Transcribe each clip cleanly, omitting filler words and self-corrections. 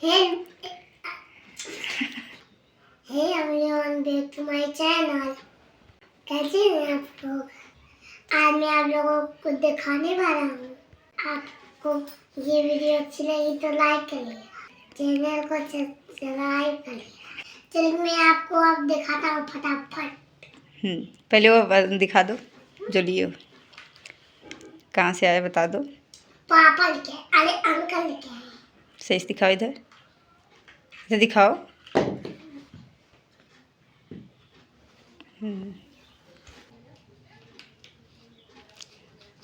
Hey, hey everyone, back to my channel. कैसे हैं आप लोग? आज मैं आप लोगों को दिखाने वाला हूँ। आपको ये वीडियो अच्छी लगी तो लाइक करिएगा, चैनल को सब्सक्राइब करिएगा। चलिए मैं आपको अब दिखाता हूँ फटाफट। पहले वो दिखा दो जो लिए कहाँ से आया बता दो। पापा लेके, अरे अंकल लेके आए। सही से दिखाओ, इधर इधर दिखाओ।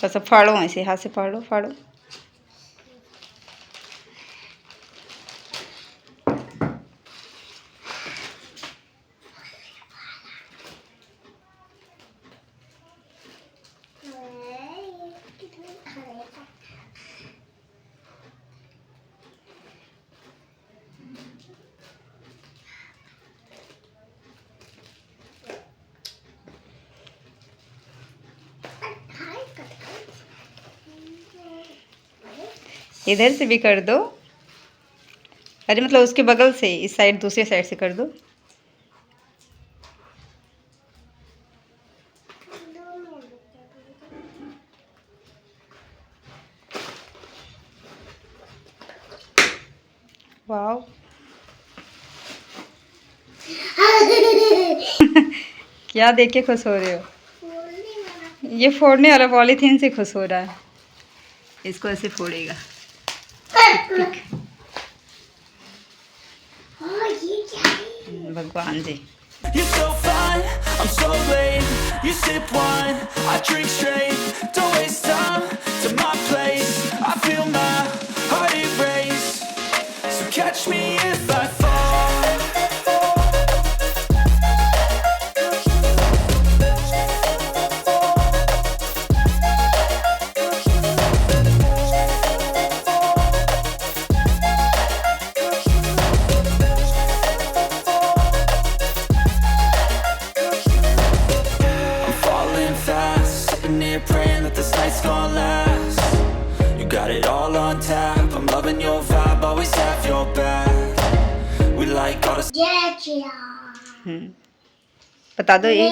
तो सब फाड़ो, ऐसे हाथ से फाड़ो फाड़ो। इधर से भी कर दो। अरे मतलब उसके बगल से, इस साइड दूसरे साइड से कर दो। वाओ क्या देख के खुश हो रहे हो? ये फोड़ने वाला पॉलीथीन से खुश हो रहा है। इसको ऐसे फोड़ेगा। भगवान जी। You're so fine, I'm so late. You sip wine, I drink straight. Don't waste time to my place. I feel my heart erase. So catch me if I fall. Praying that this night's gonna last. You got it all on tap. I'm loving your vibe, always have your back. We like all the बता दो ये।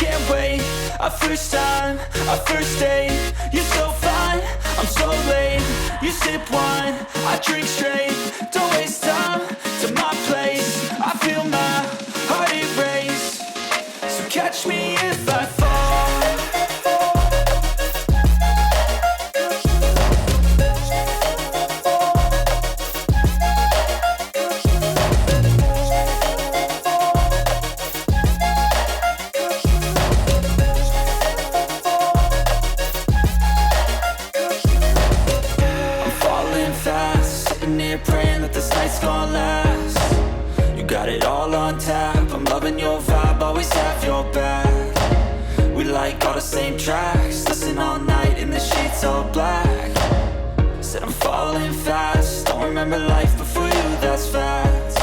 Can't wait. Our first time, our first date. You're so fine, I'm so late. You sip wine, I drink straight. Don't waste time to my place. I feel my heart erase. So catch me if I fall. Praying that this night's gonna last. You got it all on tap. I'm loving your vibe, always have your back. We like all the same tracks. Listen all night in the sheets all black. Said I'm falling fast. Don't remember life before you, that's fact.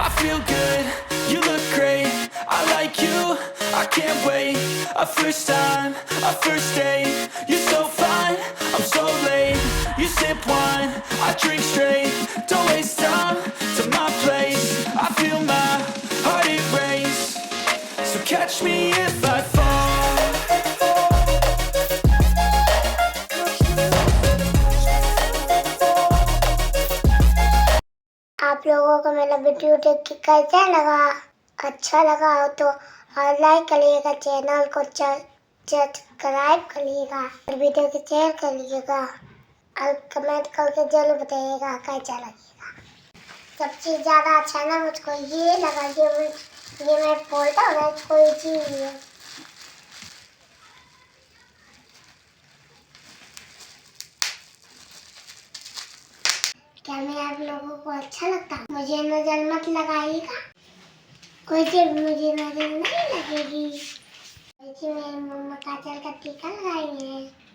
I feel good, you look great. I like you, I can't wait. Our first time, our first date. You're so fine, I'm so late. You sip wine, I drink straight. Don't waste time to my place. I feel my heart erase. So catch me if I fall. आप लोगों को मेरा video देख के कैसा लगा? अच्छा लगा हो तो लाइक करिएगा, चैनल को सब्सक्राइब करिएगा और वीडियो को शेयर करिएगा और कमेंट करके जरूर बताइएगा कैसा लगेगा। सबसे ज़्यादा अच्छा ना मुझको ये लगा, ये मैं बोलता हूँ ना, कोई चीज़ है। क्या मैं आप लोगों को अच्छा लगता हूँ? मुझे नजर मत लगाइएगा, कोई चीज मुझे नजर नहीं लगेगी। मेरी मम्मा काजल का टीका लगाई है।